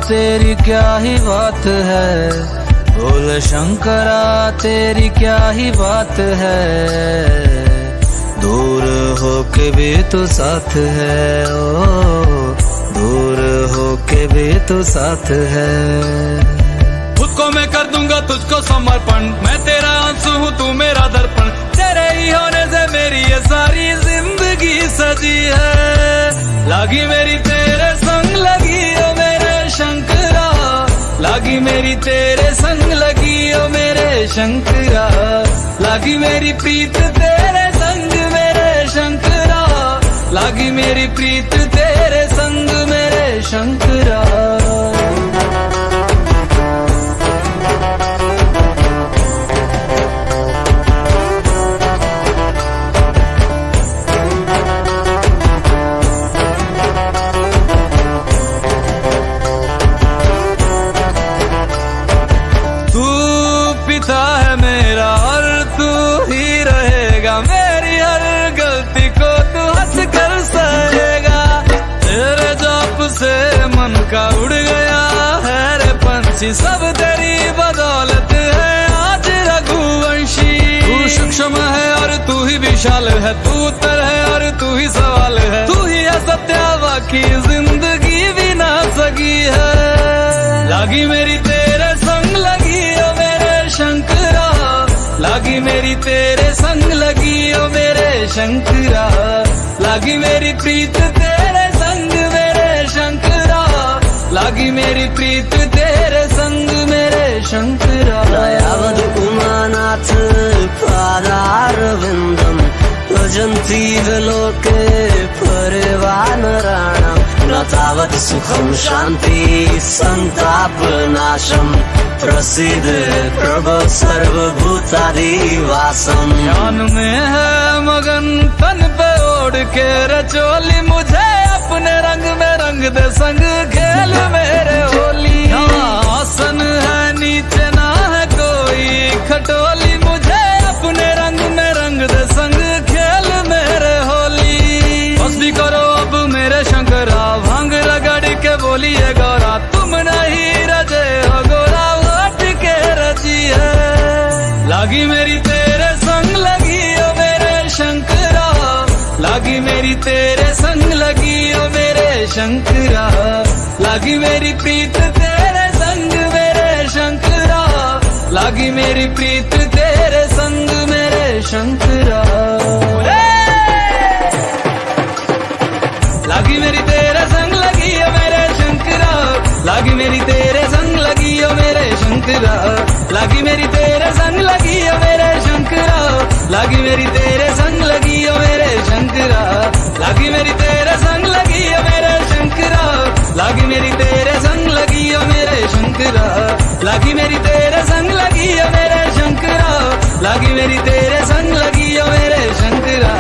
तेरी क्या ही बात है, बोल शंकरा तेरी क्या ही बात है। दूर होके भी तू साथ है, ओ दूर होके भी तू साथ है। खुद को मैं कर दूंगा तुझको समर्पण, मैं तेरा आंसू हूँ तू मेरा दर्पण। तेरे ही होने से मेरी ये सारी जिंदगी सजी है। लागी मेरी तेरे संग लगी ओ मेरे शंकरा, लागी मेरी तेरे संग लगी ओ मेरे शंकरा। लागी मेरी प्रीत तेरे संग मेरे शंकरा, लागी मेरी प्रीत तेरे संग मेरे शंकरा। है मेरा और तू ही रहेगा, मेरी हर गलती को तू हंस कर सहेगा। तेरे जाप से मन का उड़ गया है रे पंछी, सब तेरी बदौलत है आज रघुवंशी। तू सूक्ष्म है और तू ही विशाल है, तू उत्तर है और तू ही सवाल है। तू ही है सत्या बाकी जिंदगी भी ना सकी है। लागी मेरी तेरे संग लगी ओ मेरे शंकरा, लागी मेरी तेरे संग लगी ओ मेरे शंकरा। लागी मेरी प्रीत तेरे संग मेरे शंकरा, लागी मेरी प्रीत तेरे संग मेरे शंकरा। दयावद उमानाथ पादारविन्दम् भजन्ति विलोके परिवानराणाम्। न तावत् सुखं शान्ति संतापनाशम्, प्रसिद्ध प्रभो सर्वभूतादिवासम्। ध्यान में है मगन तन पे ओढ़ के रचोली, मुझे अपने रंग में रंग दे संग खेल मेरे होली। आसन है नीचे ना है कोई खटोली, मुझे अपने रंग में रंग दे संग खेल मेरे होली। बस भी करो अब मेरे शंकरा, भांग रगड़ के बोलिए गौरा, तुम नहीं रजे हो गोरा हट के रजी है। लागी मेरी तेरे संग लगी ओ मेरे शंकरा, लागी मेरी तेरे संग लगी ओ मेरे शंकरा। लागी मेरी प्रीत तेरे संग मेरे शंकरा, लागी मेरी प्रीत तेरे संग मेरे शंकरा। लागी मेरी तेरे संग लगी ओ मेरे शंकरा, लागी मेरी तेरे संग लगी ओ मेरे शंकरा। लागी मेरी तेरे संग लगी ओ मेरे शंकरा, लागी मेरी तेरे संग लगी ओ मेरे शंकरा। लागी मेरी तेरे संग लगी ओ मेरे शंकरा, लागी मेरी तेरे संग लगी ओ मेरे शंकरा। लागी मेरी तेरे संग लगी ओ मेरे शंकरा, लागी मेरी तेरे संग लगी ओ मेरे शंकरा।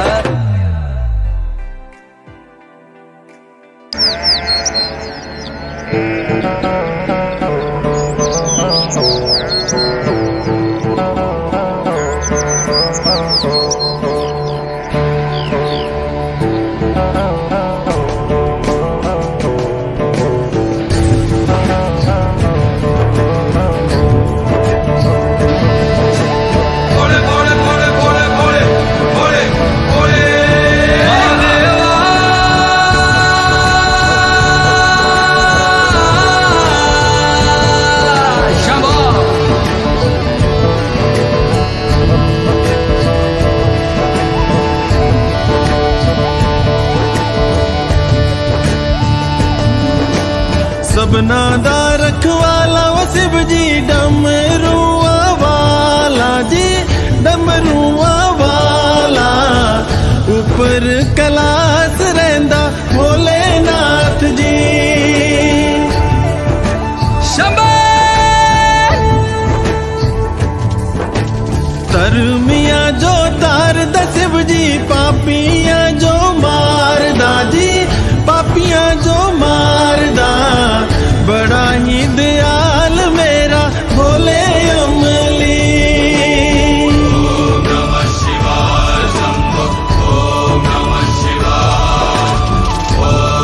सबना दा रखवाला वो शिव जी, डमरुआ वाला जी डमरुआ वाला। ऊपर कैलाश रहिंदा भोलेनाथ जी। धर्मिया जो तार दा शिव जी, पापिया जो मार दा जी, पापिया जो मार दा। बड़ा ही दयाल मेरा भोले अमली। ओम नमः शिवाय शंभो, ओम नमः शिवाय, ओम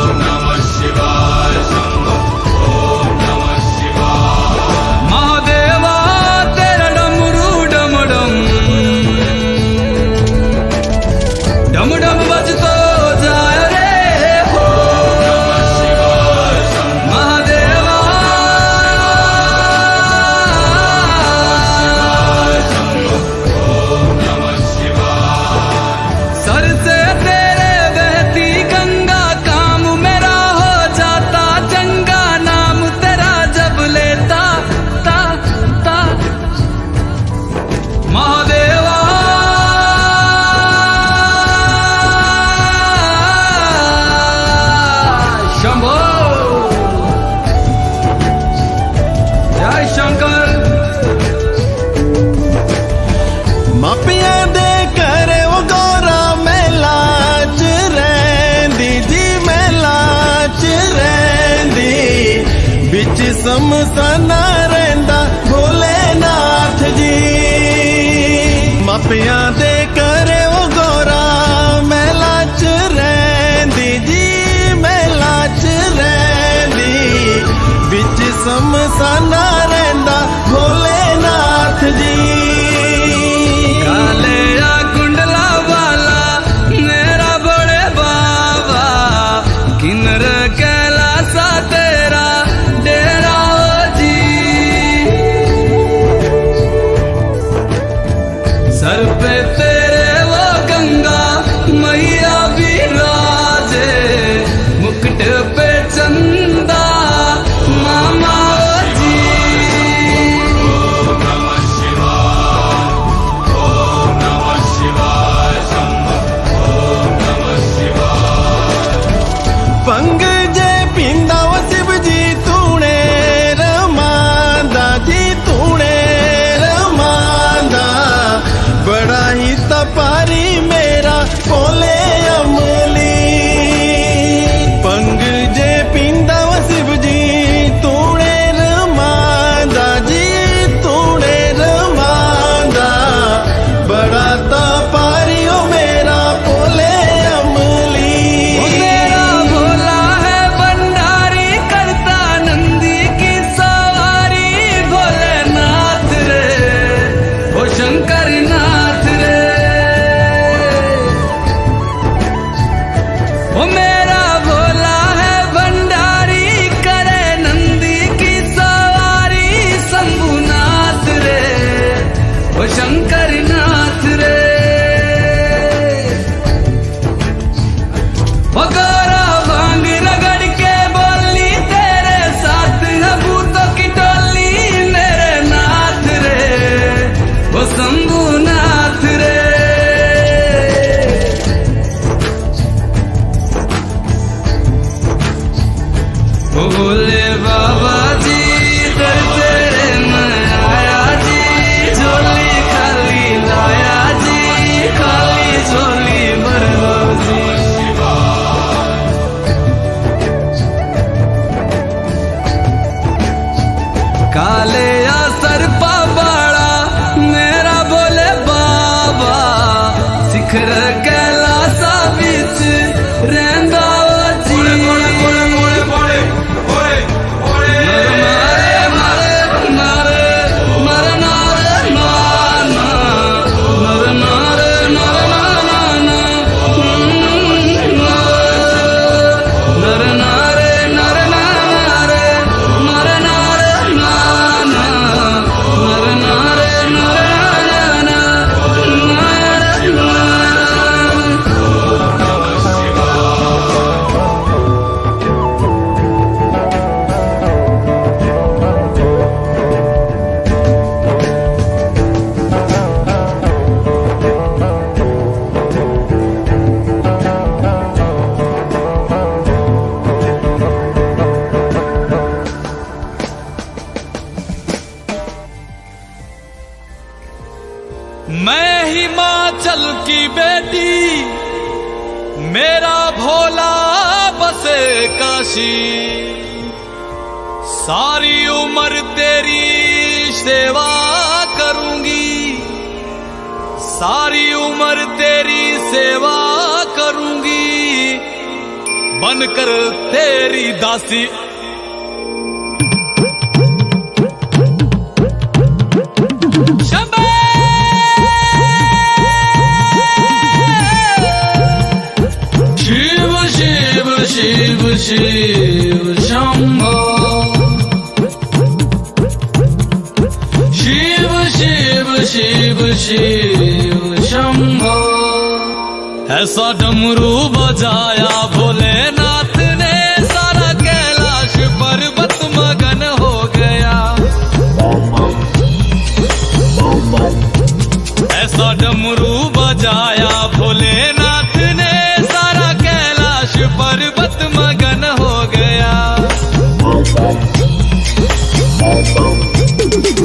बिच समसाना रहिंदा भोलेनाथ जी। मापियां दे करे ओ गौरा महला च रहिंदी जी, महला च रहिंदी, बिच समसाना रहिंदा भोलेनाथ जी। काले या कुंडला वाला मेरा बड़े बाबा, किन्नर कैलासा तेरा डेरा ओ जी। सर पे तेरे वो गंगा मैया विराजे, मुकुट पे चंदा मामा ओ जी। पंग जे पींदा वो शिव जी तूने रमांदा जी, तूने रमांदा, बड़ा ही तपारी मेरा भोले अमली। पंग जे पींदा वो शिव जी तूने रमांदा जी, तूने रमांदा, बड़ा तपारी ओ मेरा भोले अमली। मेरा भोला है भंडारी, करता नंदी की सवारी, भोलेनाथ रे ओ शंकर नाथ रे। ओ मेरा भोला है भंडारी, करे नंदी की सवारी, शंभुनाथ रे ओ शंकर नाथ रे। ओ गौरा भांग रगड़ के बोली, तेरे साथ है भूतों की टोली, मेरे नाथ रे ओ शंभुनाथ रे। ओ भोले बाबा जी दर तेरे मैं आया जी, झोली खाली लाया जी, खाली झोली भर लो जी। काले या सरपा बाड़ा मेरा भोले बाबा, शिखर कैलासा बिच रहंदा ओ जी। मैं हिमाचल की बेटी, मेरा भोला बसे काशी, सारी उम्र तेरी सेवा करूंगी, सारी उम्र तेरी सेवा करूंगी, बनकर तेरी दासी। शिव शिव शिव शिव शंभो, शिव शिव शिव शिव शंभो। ऐसा डमरू बजाया भोलेनाथ ने, सारा कैलाश पर्वत मगन हो गया। ऐसा डमरू बजाया भोलेनाथ ने, सारा कैलाश पर्वत मगन हो गया।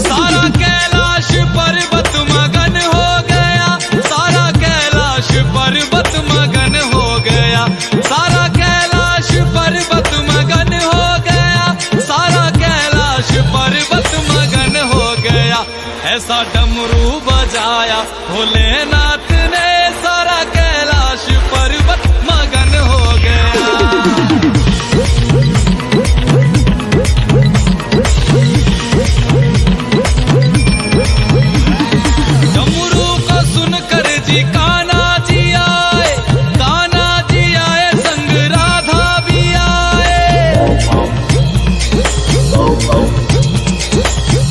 सारा कैलाश पर्वत मगन हो गया, सारा कैलाश पर्वत मगन हो गया, सारा ऐसा डमरू बजाया भोलेनाथ ने, सारा कैलाश पर्वत मगन हो गया। डमरू को सुनकर जी कान्हा जी आए, कान्हा जी आए संग राधा भी आए।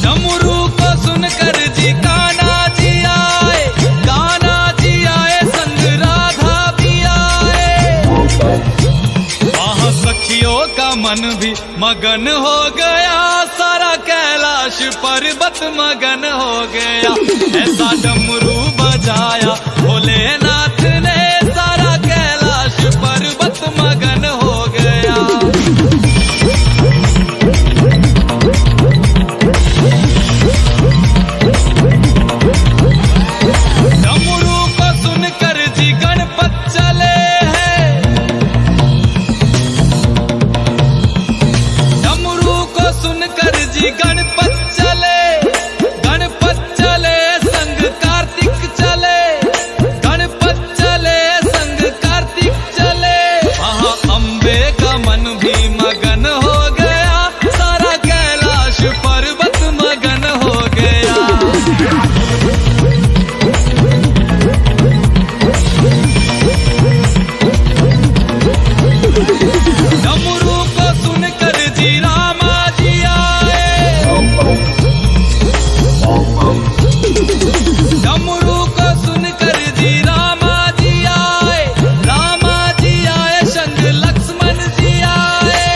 डमरू को सुनकर जी कान्हा जी आए, कान्हा जी आए संग राधा भी आए। वहाँ सखियों का मन भी मगन हो गया, सारा कैलाश पर्वत मगन हो गया। ऐसा डमरू बजाया भोलेनाथ ने, सारा कैलाश पर्वत मगन हो गया। डमरू को सुनकर जी गणपत चले हैं, डमरू को सुनकर जी गणपत चले, गणपत चले संग कार्तिक चले, गणपत चले संग कार्तिक चले। वहाँ अम्बे का मन भी मगन हो गया, सारा कैलाश पर्वत मगन हो गया। डमरू को सुनकर जी रामा जी आए, डमरू को सुनकर जी रामा जी आए, रामा जी आए संग लक्ष्मण जी आए।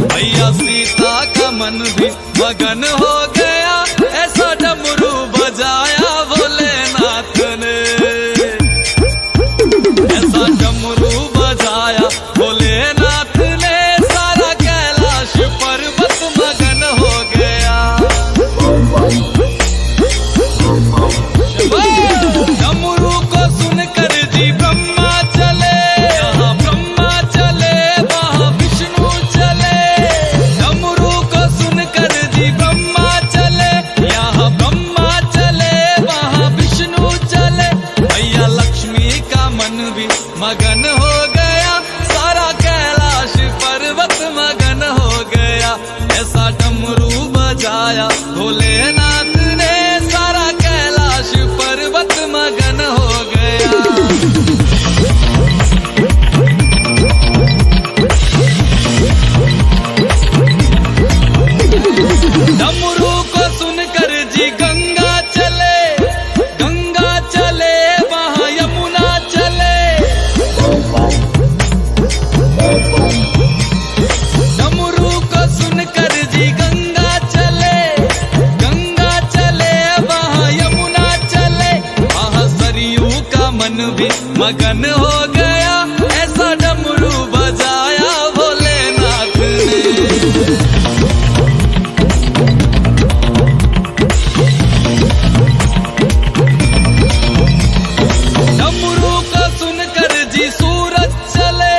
भैया सीता का मन भी मगन हो गया, ऐसा डमरू बजाया भोलेनाथ ने, ऐसा डमरू बजाया भोलेनाथ ने, सारा कैलाश पर्वत मगन हो गया। डमरू को सुनकर जी ब्रह्मा चले, यहाँ ब्रह्मा चले वहाँ विष्णु चले। डमरू को सुनकर जी ब्रह्मा चले, यहाँ ब्रह्मा चले वहाँ विष्णु चले। भैया लक्ष्मी का मन भी मगन हो गया, सारा कैलाश पर्वत मगन हो गया। ऐसा डमरू बजाया भोलेनाथ ने, सारा कैलाश पर्वत मगन हो गया। डमरू को सुनकर जी गंगा चले, गंगा चले वहाँ यमुना चले। डमरू को सुनकर जी गंगा चले, गंगा चले वहाँ यमुना चले। वहाँ सरयू का मन भी मगन हो गया, ऐसा डमरू बजाया भोलेनाथ ने। डमरू को सुनकर जी सूरज चले,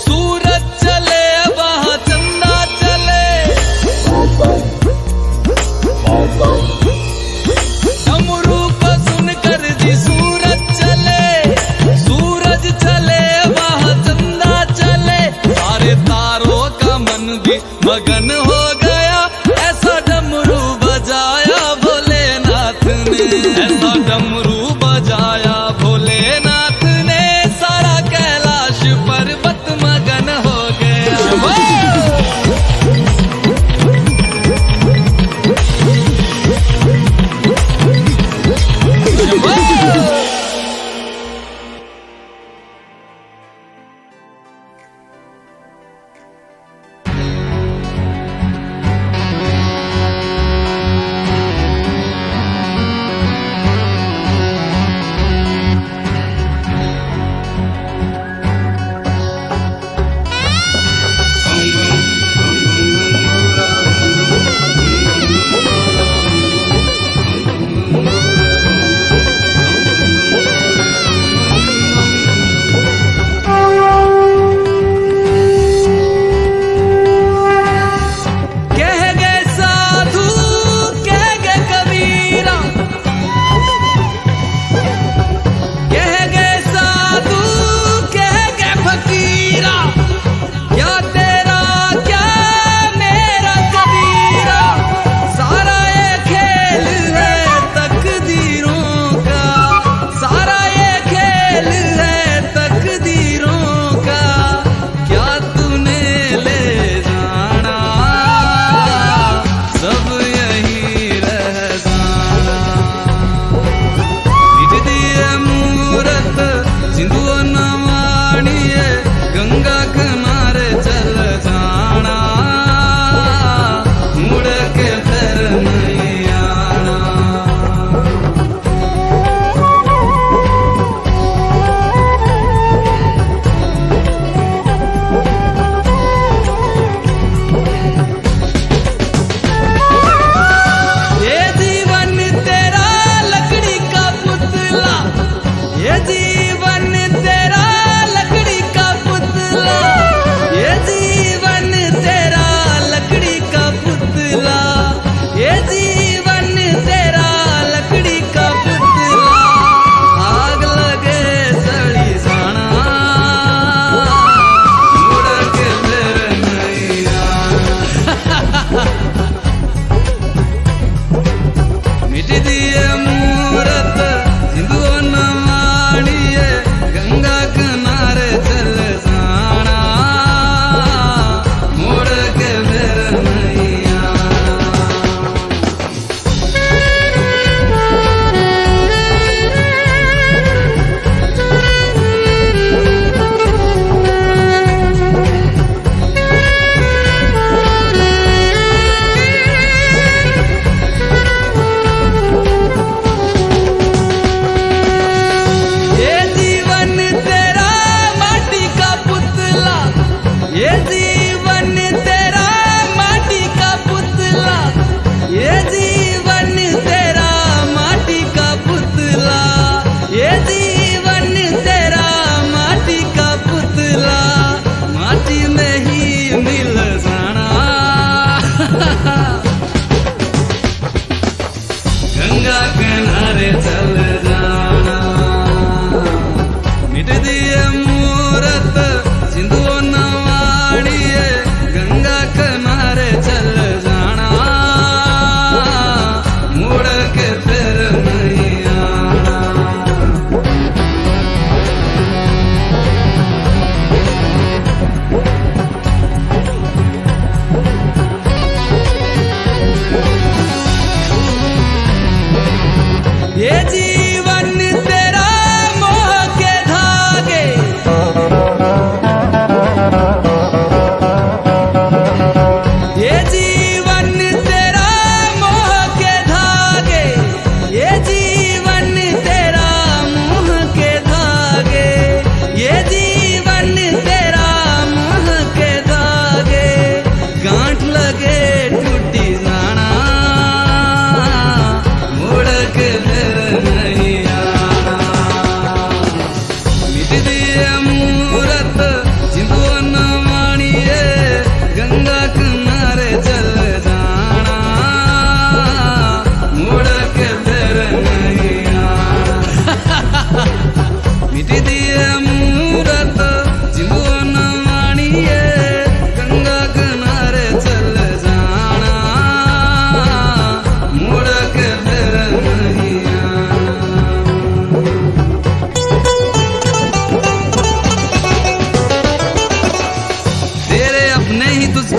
सूरज चले वहाँ चंदा चले। डमरू को सुनकर जी सूरज चले, सूरज चले वहाँ चंदा चले। सारे तारों का मन भी मगन हो गया, ऐसा डमरू बजाया भोलेनाथ ने, ऐसा डमरू बजाया भोलेनाथ ने, सारा कैलाश पर्वत मगन हो गया।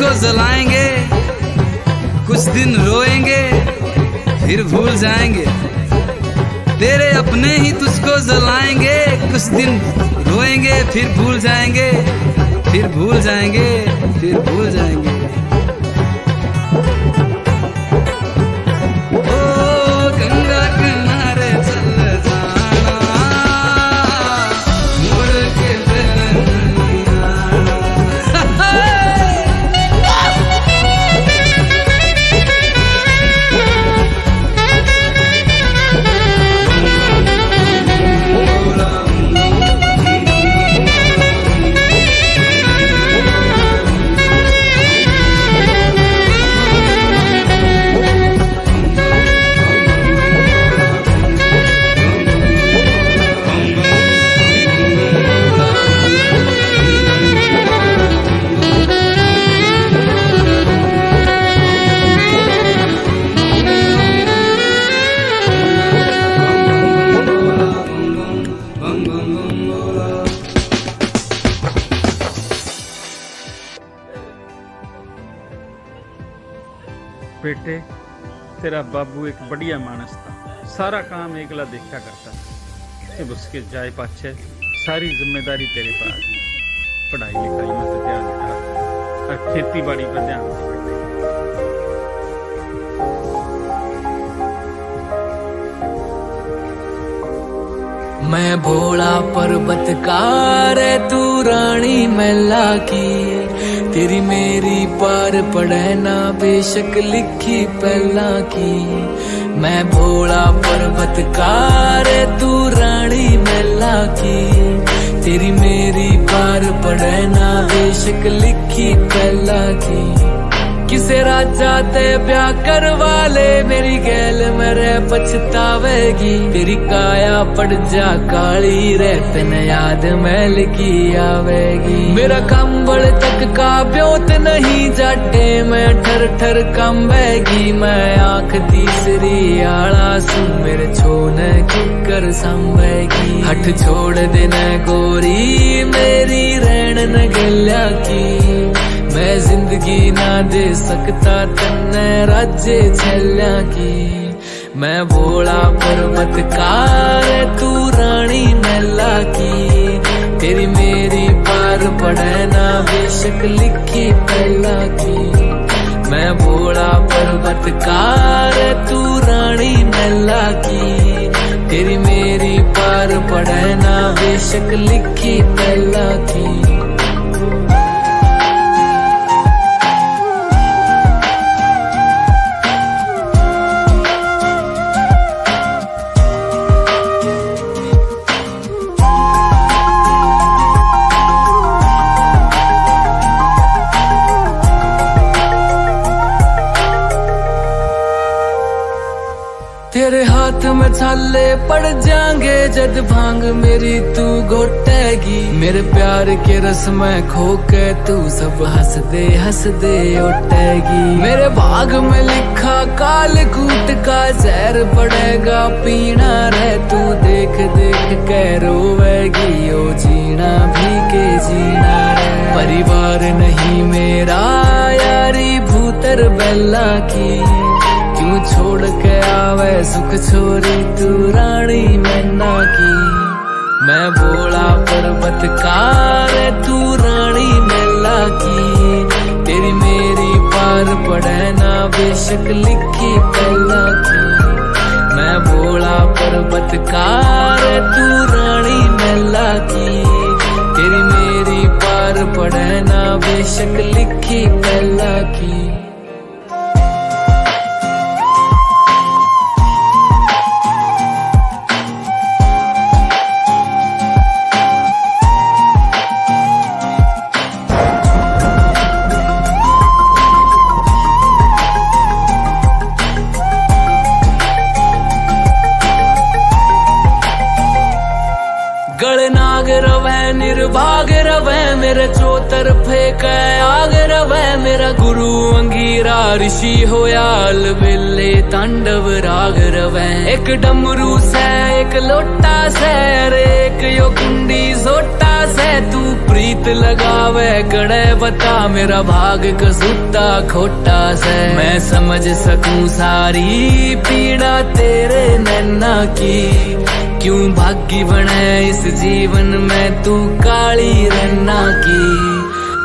तुझको जलाएंगे, कुछ दिन रोएंगे फिर भूल जाएंगे। तेरे अपने ही तुझको जलाएंगे, कुछ दिन रोएंगे फिर भूल जाएंगे, फिर भूल जाएंगे, फिर भूल जाएंगे। ओ गंगा किनारे चल जाना, मुड़ के फिर नहीं आना। बेटे, तेरा बाबू एक बढ़िया मानस था, सारा काम एकला देखा करता था। अब उसके जाए पाछे सारी जिम्मेदारी तेरे पास। पढ़ाई लिखाई में तो ध्यान रखा और खेती बाड़ी पर ध्यान रखा। मैं भोला पर्वतकार तू रानी मैला की, तेरी मेरी पार पड़े ना बेशक लिखी पहला की। मैं भोला पर्वतकार तू रानी मैला की, तेरी मेरी पार पड़े ना बेशक लिखी पहला की। किसे राजा ते ब्याह करवा ले, मेरी गैल मेरे पछतावेगी। तेरी काया पड़ जा काली रे, तन याद मैल की आवेगी। मेरा कंबल तक का ब्योत नहीं जाटे, मैं ठर ठर कंबेगी। मैं आंख तीसरी आला सू, मेरे छोने किकर संभेगी। हट छोड़ देना गोरी मेरी रैन न गल्या की, मैं जिंदगी ना दे सकता तन्ने राज्य छल्या की। मैं भोला पर्वतकार तू रानी मैला की, तेरी मेरी पार पड़े ना बेशक लिखी पहला की। मैं भोला पर्वतकार तू रानी मैला की, तेरी मेरी पार पड़े ना बेशक लिखी पहला की। तेरे हाथ में छाले पड़ जाएंगे, जद भांग मेरी तू घोटेगी। मेरे प्यार के रस में खो के तू सब हंस दे उठेगी। मेरे भाग में लिखा काल कूट का जहर पड़ेगा पीना रे, तू देख देख के रोवेगी। ओ जीना भी के जीना रे, परिवार नहीं मेरा यारी भूतर बेला की। क्यों छोड़ के आवे सुख छोरी तू रानी मैना की। मैं भोला पर्वतकार तू रानी मैला की, तेरी मेरी पार पड़े ना बेशक लिखी पहला की। मैं भोला पर्वतकार तू रानी मैला की, तेरी मेरी पार पड़े ना बेशक लिखी पहला की। गणनाग रवै निर्भाग रवै, मेरे चौतरफे कै आग रवै। मेरा गुरु अंगीरा ऋषि होया अलबेले तांडव राग रवै। एक डमरू से एक लोटा से, एक यो कुंडी सोटा से तू प्रीत लगावे कड़े बता मेरा भाग कसूता खोटा से मैं समझ सकूं सारी पीड़ा तेरे नैना की क्यों भागी बने इस जीवन में तू काली रन्ना की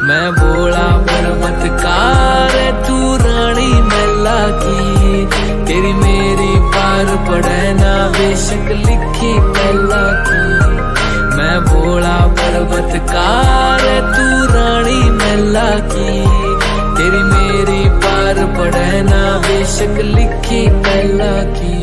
मैं भोला पर्वतकार तू रानी मैला की तेरी मेरी पार पड़े ना बेशक लिखी पहला की मैं भोला पर्वतकार तू रानी मैला की तेरी मेरी पार पड़े ना बेशक लिखी पहला की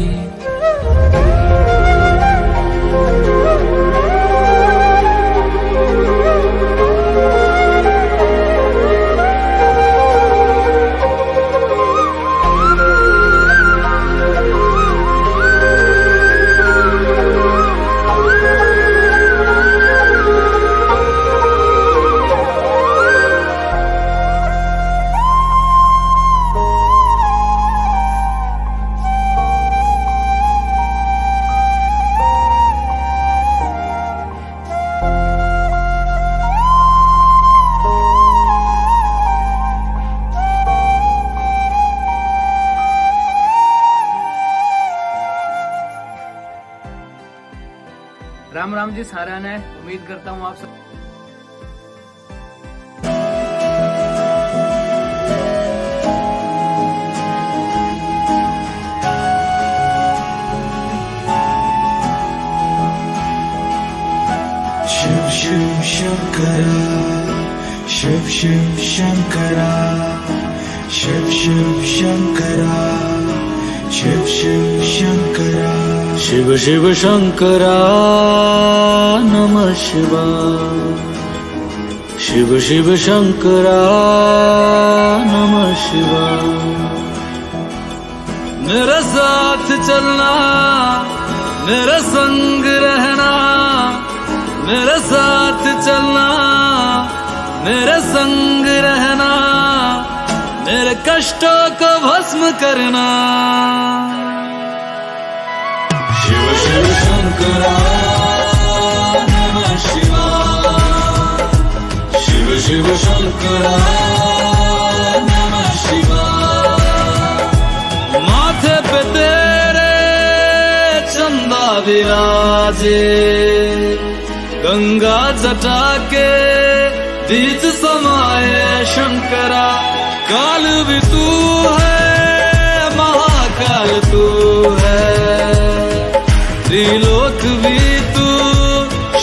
राम राम जी सारा ने उम्मीद करता हूँ आप सब शिव शिव शंकरा शिव शिव शंकरा शिव शिव शंकरा शिव शिव शंकरा शिव शिव शंकरा नमः शिवाय शिव शिव शंकरा नमः शिवाय मेरे साथ चलना मेरे संग रहना मेरे साथ चलना मेरे संग रहना मेरे कष्टों को भस्म करना शिव शिव शंकरा नमः शिवाय शिव शिव शंकरा नमः शिवाय माथे पे तेरे चंदा विराजे गंगा जटा के बीच समाये शंकरा काल भी तू है महाकाल तू है त्रिलोक भी तू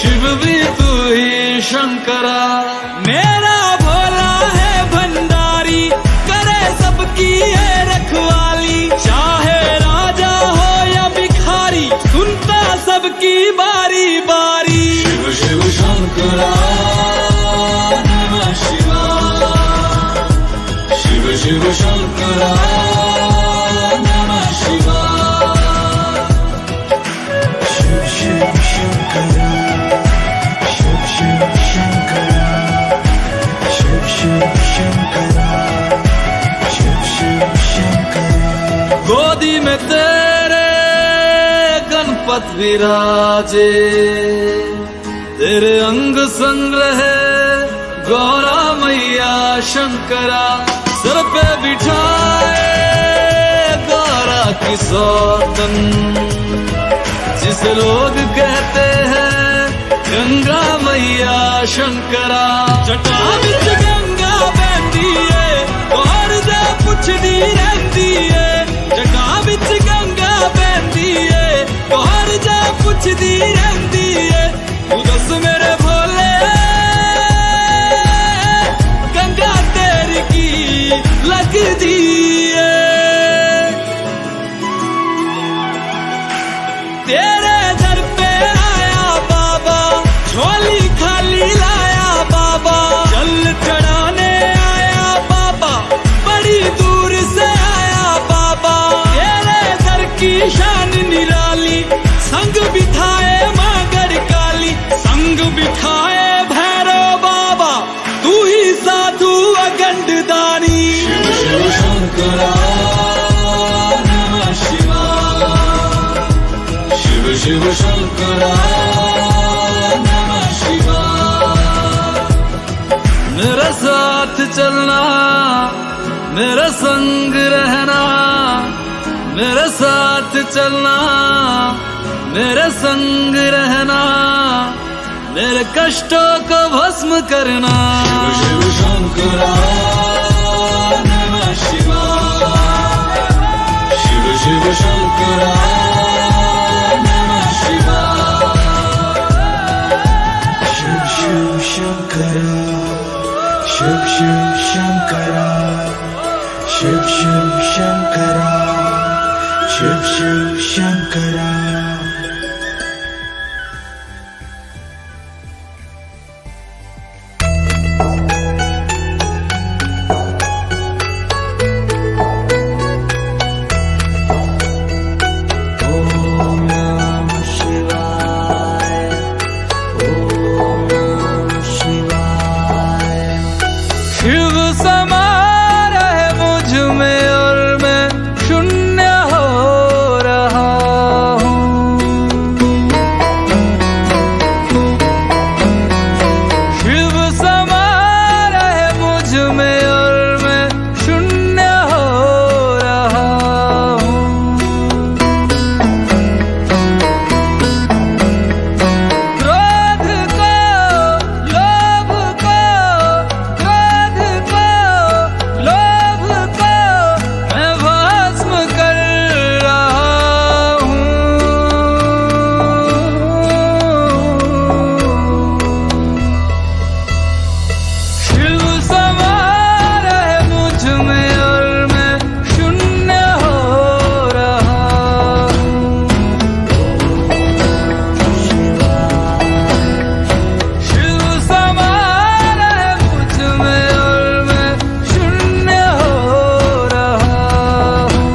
शिव भी तू ही शंकरा मेरा भोला है भंडारी करे सबकी है रखवाली चाहे राजा हो या भिखारी सुनता सबकी बारी बारी शिव शिव शंकरा नमः शिवाय शिव शिव शंकरा नमः शिवाय शिव शिव शंकरा शिव शिव शंकरा शिव शिव शंकरा शिव शिव शंकरा गोदी में तेरे गणपत विराजे तेरे अंग संग रहे गौरा मैया शंकरा सर पे बिठाए गौरा की सौतन जिसे लोग कहते हैं गंगा मैया शंकरा जटा विच गंगा बहती है और जा पुछदी रहती है जटा विच गंगा बहती है और जा पुछदी रहती है तू दस मेरे भोले गंगा तेरी की लगदी है तेरे दर पे आया बाबा झोली खाली लाया बाबा जल चढ़ाने आया बाबा बड़ी दूर से आया बाबा तेरे दर की शान निराली संग बिठाए मागर काली संग बिठाए भैरव बाबा तू ही साधु अगंड दानी शिव शिव चलना, मेरे संग रहना, मेरे साथ चलना, मेरे संग रहना, मेरे कष्टों को भस्म करना। शिव शिव शंकरा नमः शिवाय, शिव शिव शंकरा नमः शिवाय, शिव शिव शंकरा, शिव शिव शंकरा, शिव शिव शंकरा, शिव शिव शंकरा। शिव समा रहे मुझ में और मैं शून्य हो रहा हूँ। शिव समा रहे मुझ में और मैं शून्य हो रहा हूँ। क्रोध को, लोभ को, क्रोध को, लोभ को मैं भस्म कर रहा हूँ। शिव समा रहे मुझ में और मैं शून्य हो रहा हूँ। शिव समा रहे मुझ में और मैं शून्य हो रहा हूँ।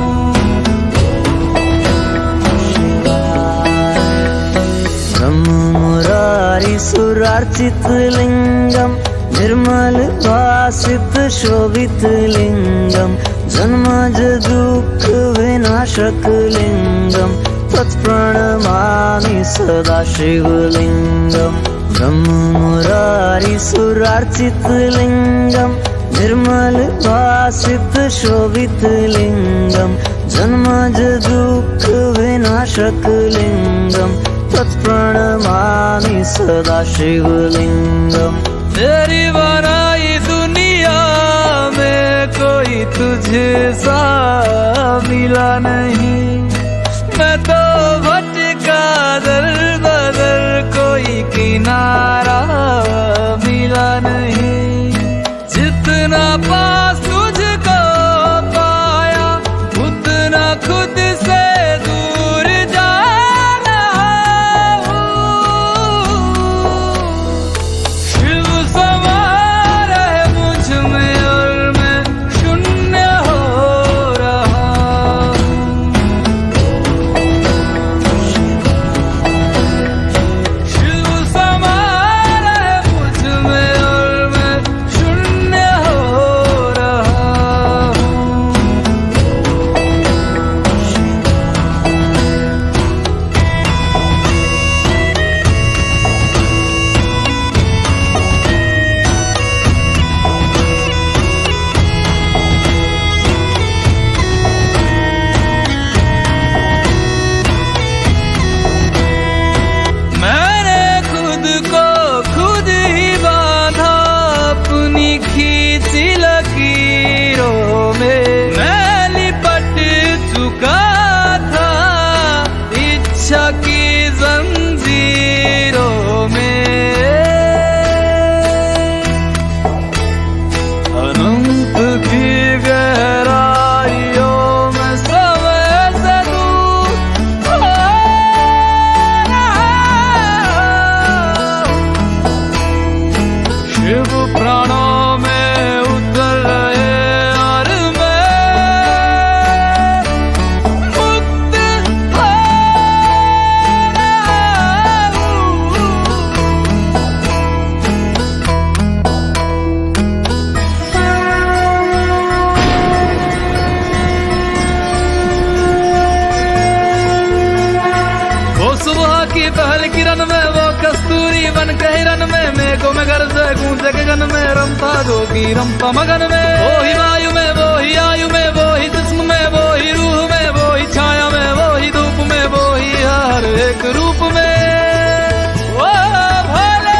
ब्रह्म मुरारी सुरार्चित लिंगम, निर्मल भासित शोभित लिंगम, जन्मज दुःख विनाशक लिंगम, तत्प्रणमामि सदा शिवलिंगम। ब्रह्म मुरारी सुरार्चित लिंगम, निर्मल भासित शोभित लिंगम, जन्मज दुःख विनाशक लिंगम, तत्प्रणमामि सदा शिवलिंगम। तेरी बनाई दुनिया में कोई तुझे सा मिला नहीं। मैं तो भटका दर बदर, कोई किनारा मिला नहीं। जितना पास तुझको पाया, उतना खुद से दूर जाना हूँ। शिव समा रहे मुझ में और मैं शून्य हो रहा हूँ। शिव समा रहे मुझ में और मैं शून्य हो रहा हूँ। मैंने खुद को खुद ही बांधा अपनी खींची लकीरों में। मैं लिपट चुका था इच्छा की जंजीरों में। अनंत की गहराइयों में समय से दूर हो रहा हूँ। शिव प्राणों में उतर रहे और मैं मुक्त हो रहा हूँ। वो सुबह की पहल किरण में, वो कस्तूरी बन के हिरन में को में घर से गूंजे गगन में रमता जोगी रमता मगन में। वो ही वायु में वो ही आयु में वो ही जिस्म में वो ही रूह में वो ही छाया में वो ही धूप में वो ही हर एक रूप में। वो भोले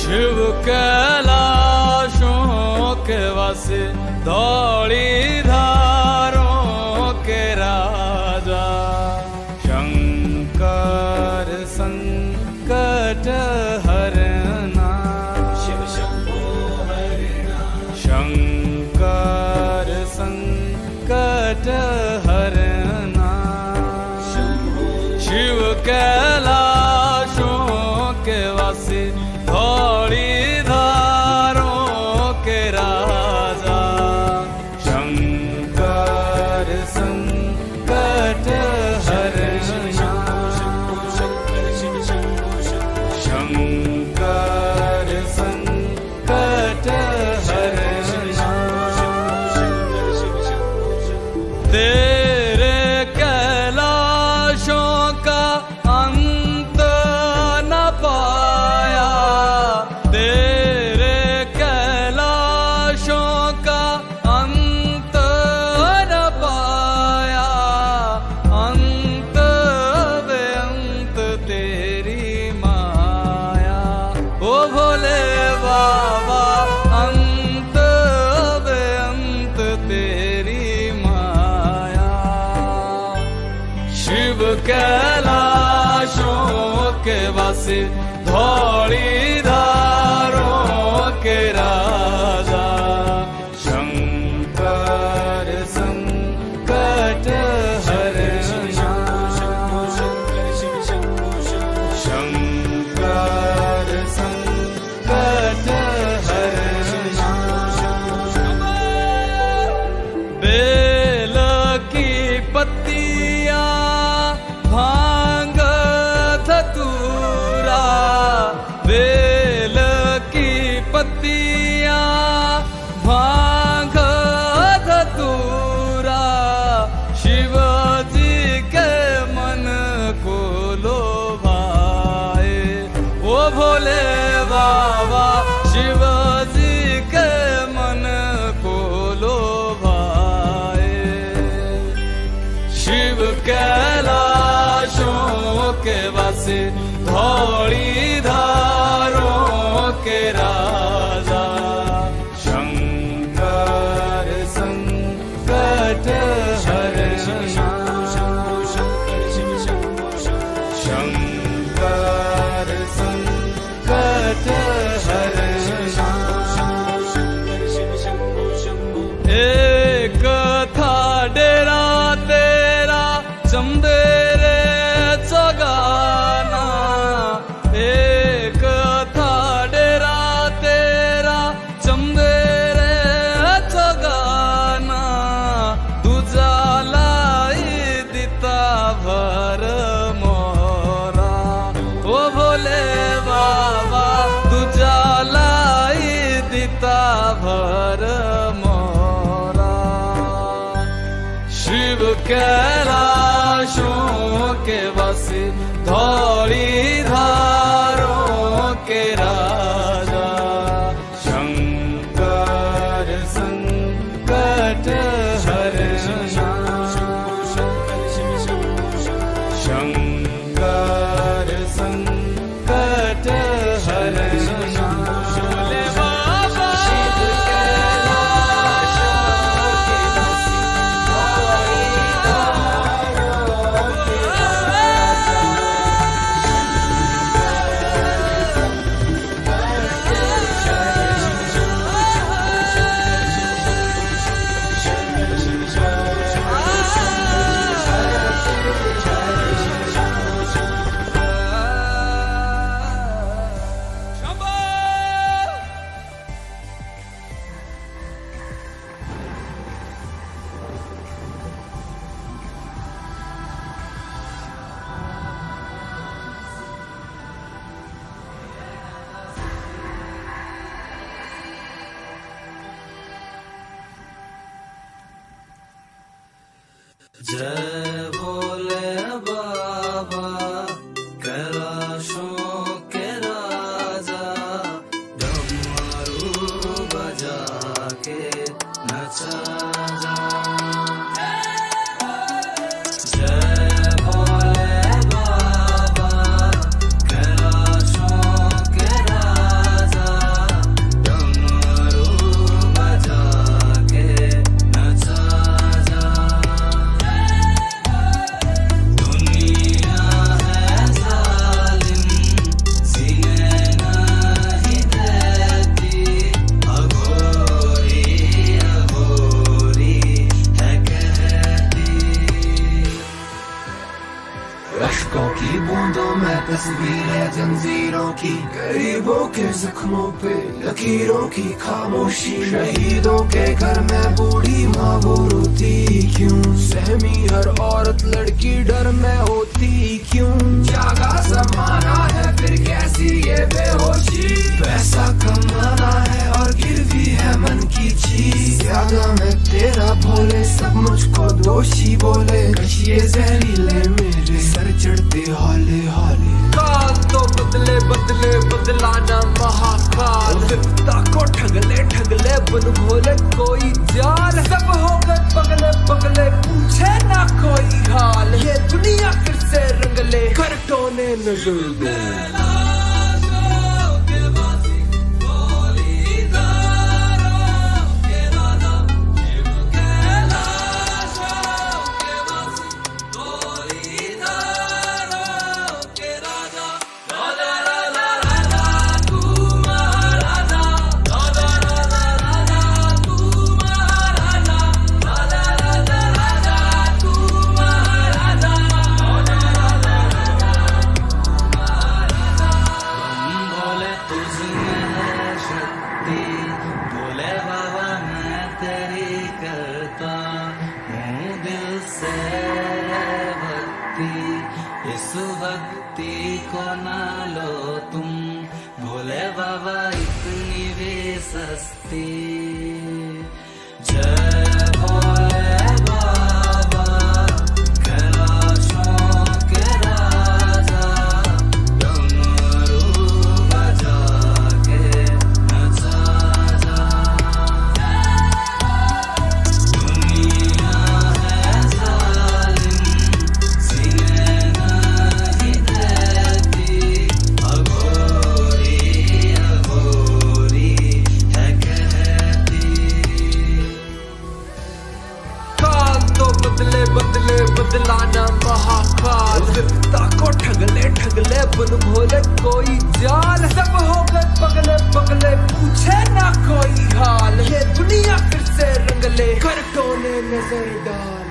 शिव कैलाशों के वासी धौली धारों के राजा शंकर संकट हरना शिव शंभो हरना शंकर संकट हरना शिव कैलाशों के वासी धौली धारों के राजा शंकर संकट हरना शंकर संकट हरना तेरे कैलाशों का अंत न पाया तेरे कैलाशों का अंत न पाया अंत बेअंत तेरी माया ओ भोले बाबा अंत बेअंत तेरी माया शिव कैलाशों के वासी धौली धारों के राजा शंकर संकट हरना शंकर संकट हरना बेल की पत्तियां भांग धतूरा कैलाशों के वासी धौली धारों के राजा शंकर संकट हरना शंकर संकट हरना भोले बाबा जय भोले बाबा कैलाशों के राजा डमरू बजा के नचा जा जय भोले बाबा कैलाशों के राजा डमरू बजा के नचा जा दुनिया है जालिम सीने नहीं देती अघोरी अघोरी है कहती अश्कों की बूंदों में तस्वीरें जंजीरों की गरीबों के जख्मों पे लकीरों की खामोशी शहीदों के घर में बूढ़ी माँ वो रोती क्यों सहमी हर औरत लड़की डर में होती क्यों जागा जमाना है फिर कैसी ये बेहोशी पैसा कमाना है और गिरवी है मन की चीज ज्यादा मैं तेरा भोले सब मुझको दोषी बोले कशिए जहरीले मेरे सर चढ़ते हौले हौले काल तो बदले बदले बदलाना महाकाल विपदा को ठगले ठगले बन भोले कोई जाल सब हो गए पगले पगले पूछे ना कोई हाल ये दुनिया फिर से रंगले कर टोने नजर दे भोले तुझमें है शक्ति भोले बाबा मैं तेरी करता हूँ दिल से भक्ति इस भक्ति को ना लो तुम भोले बाबा इतनी भी सस्ती जय भोले बाबा कैलाशों के राजा डमरू बजा के नचा जा दुनिया है जालिम सीने नहीं देती अघोरी अघोरी है कहती काल तो बदले बदले बदलाना महाकाल विपदा को ठगले ठगले बन भोले कोई जाल सब हो गए पगले पगले पूछे ना कोई हाल ये दुनिया फिर से रंगले कर टोने नजर डाल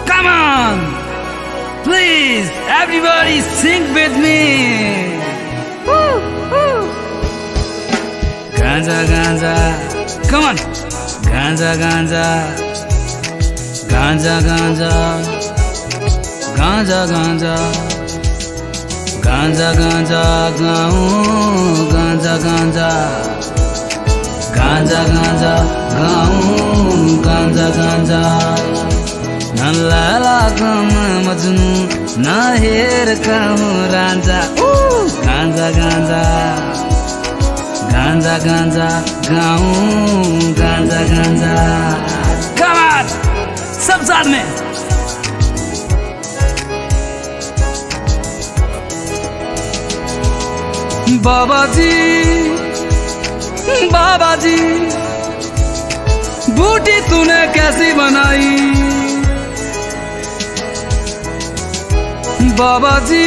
Come on! Please, everybody sing with me! Ganja, ganja, come on! Ganja, ganja, ganja, ganja, ganja, ganja, गांजा गांजा गाऊं गांजा गांजा गांजा गांजा गाऊं गांजा गांजा न लैला कम मजनू न हेर कहूँ रांझा गांजा गांजा गांजा गांजा गाऊं गांजा गांजा कमाल सब साथ में बाबा जी बूटी तूने कैसी बनाई बाबा जी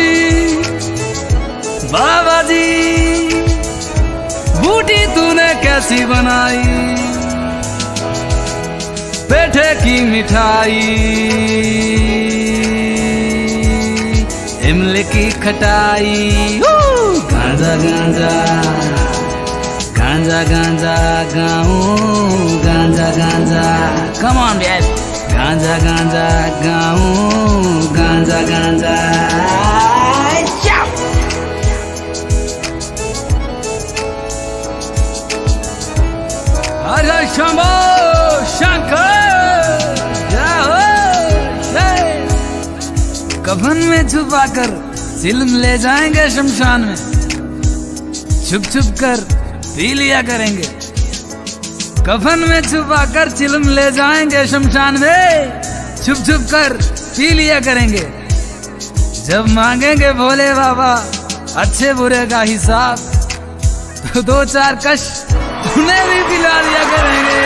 बूटी तूने कैसी बनाई पेठे की मिठाई इमली की खटाई गांजा गांजा गांजा गांजा गाऊं गांजा गांजा कम ऑन बेबी गांजा गांजा गाऊं गांजा गांजा अरे शंभो शंकर कफन में छुपाकर चिल्म ले जाएंगे शमशान में छुप छुप कर पी लिया करेंगे कफन में छुपाकर चिल्म ले जाएंगे शमशान में छुप छुप कर पी लिया करेंगे जब मांगेंगे भोले बाबा अच्छे बुरे का हिसाब तो 2-4 कश उन्हें भी पिला दिया करेंगे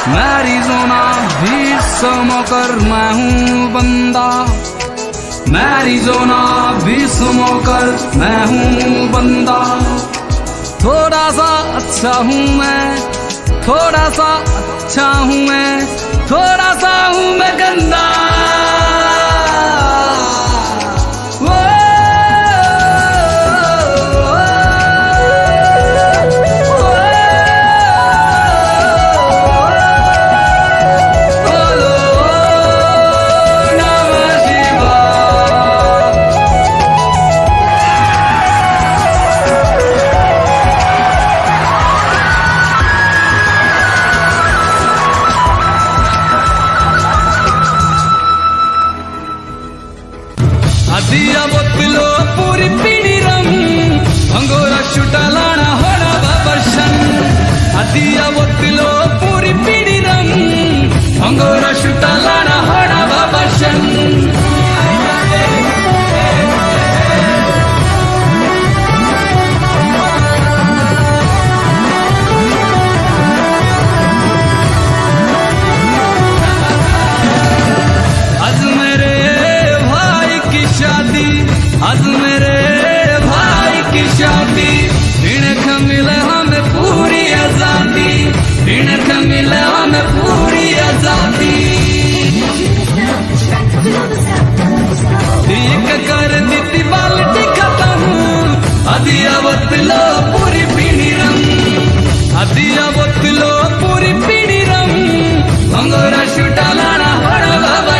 मैरिज़ोना भी समोकर मैं हूँ बंदा मैरिज़ोना भी समोकर मैं हूँ बंदा थोड़ा सा अच्छा हूँ मैं थोड़ा सा अच्छा हूँ मैं थोड़ा सा हूँ मैं गंदा दिया बोतलो पूरी पीड़ी रम अंगोरा शुटा लाना होना बाबरशन दिया बोतलो पूरी पीड़ी रम अंगोरा शुटा लाना होना बाबरशन आज मेरे भाई की शादी ऋण मिले हमें पूरी आजादी ऋण मिले हमें पूरी आजादी ठीक कर दी बाल्टी खत्म अदिया बोतलो पूरी पीढ़ी रंग अदिया बोतलो पूरी पीढ़ी रंग अंगोरा शुटा लाना बड़ा बाबा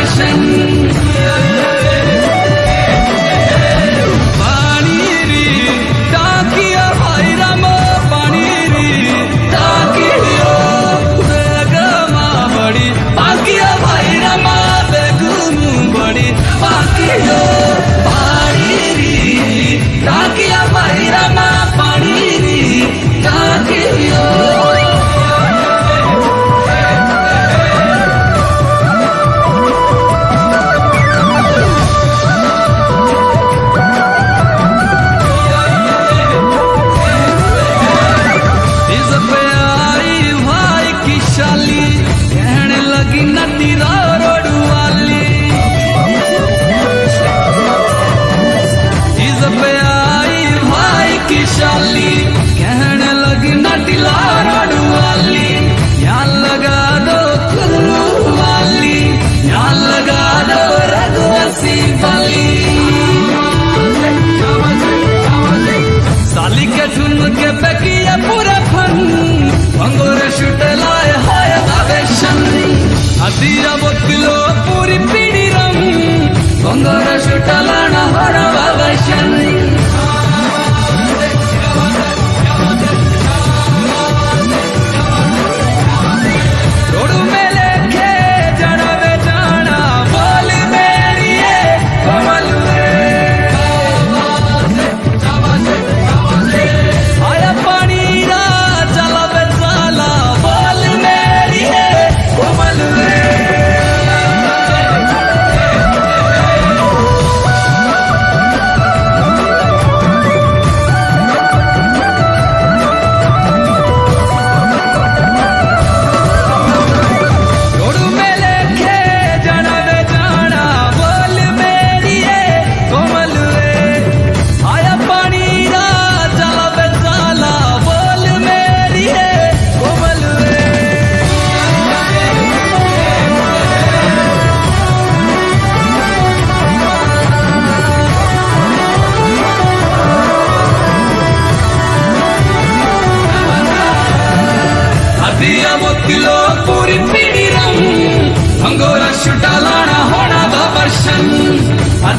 दिया बोतलो पूरी पीढ़ी रंग अंगोरा शुटा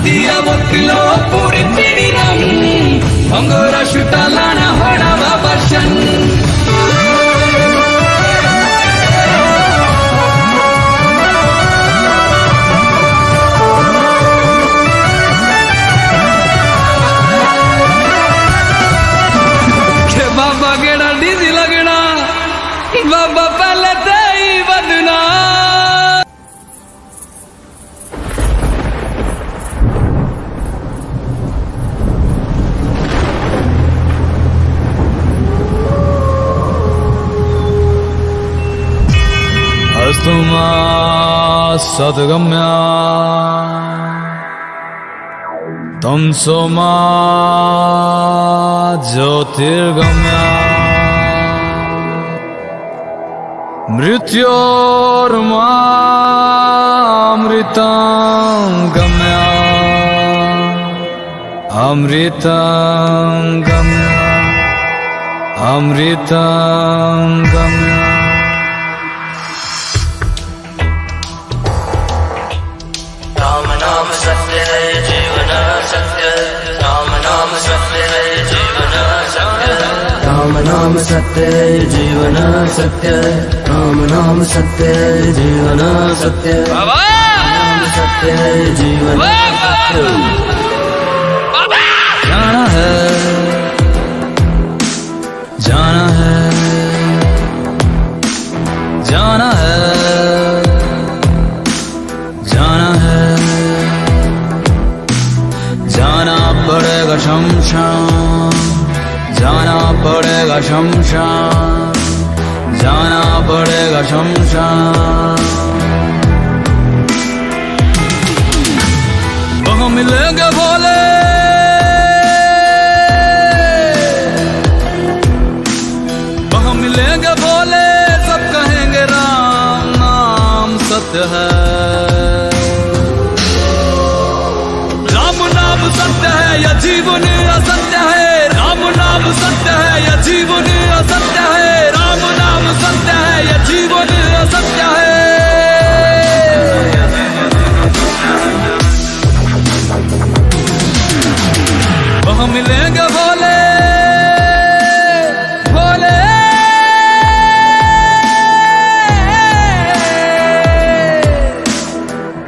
दिया बोतलो पूरी पीड़ी रंग अंगोरा शुटा लाना होना बाबा शन बाबा गेड़ा डीजी लगना बाबा पहले ते ही बदना अस्तुमा सद्गम्या तमसो मा ज्योतिर्गम्या मृत्योर्मामृतं गम्या अमृतं गम्या अमृतं गम्या राम नाम सत्य है जीवन सत्य है राम नाम सत्य है जीवन सत्य है राम नाम सत्य है जीवन सत्य है राम नाम सत्य है जीवन सत्य है नाम सत्य है जीवन सत्य जाना है जाना है जाना है जाना है जाना पड़ेगा शमशान जाना पड़ेगा शमशान जाना पड़ेगा शमशान वहाँ मिलेंगे भोले वहाँ मिलेंगे भोले सब कहेंगे राम नाम सत्य है सत्य है या जीवन असत्य है राम नाम सत्य है या जीवन असत्य है राम नाम सत्य है या जीवन असत्य है वहाँ मिलेंगे भोले भोले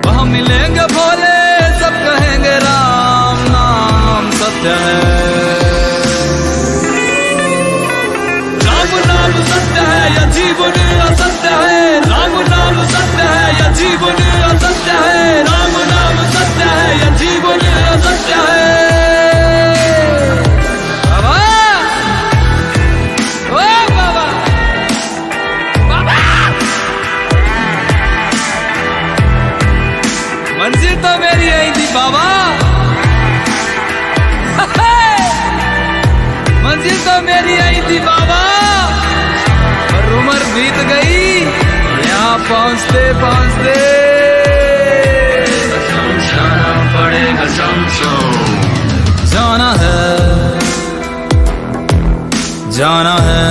वहाँ मिलेंगे भोले सब कहेंगे राम सत्य है राम नाम सत्य है या जीवन असत्य है राम नाम सत्य है या जीवन असत्य है राम नाम सत्य है या जीवन असत्य है बाबा ओ बाबा बाबा मंजिल तो मेरी यही थी बाबा मंजिल तो मेरी आई थी बाबा पर उम्र बीत गई यहाँ पहुँचते पहुँचते जाना पड़ेगा जाना है जाना है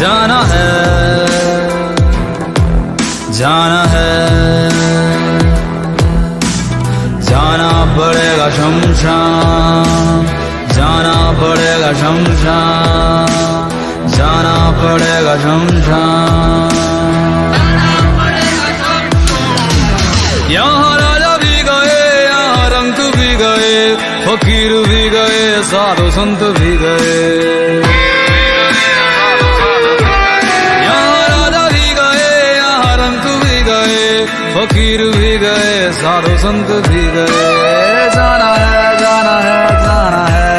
जाना है जाना है जाना पड़ेगा शमशान जाना पड़ेगा शमशान जाना पड़ेगा शमशान यहाँ राजा भी गए यहाँ रंग भी गए फकीर भी गए साधु संत भी गए यहाँ राजा भी गए यहाँ रंग भी गए फकीर भी गए साधु संत भी गए जाना है जाना है जाना है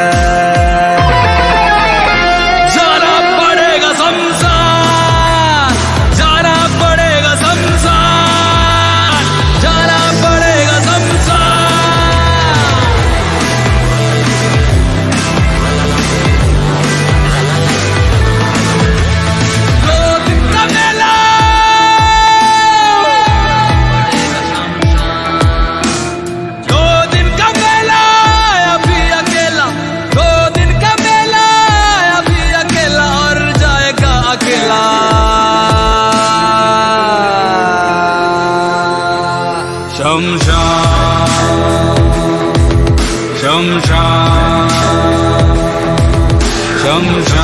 जाना पड़ेगा शमशान जाना पड़ेगा शमशान जाना पड़ेगा शमशान दो दिन का मेला दो रमजान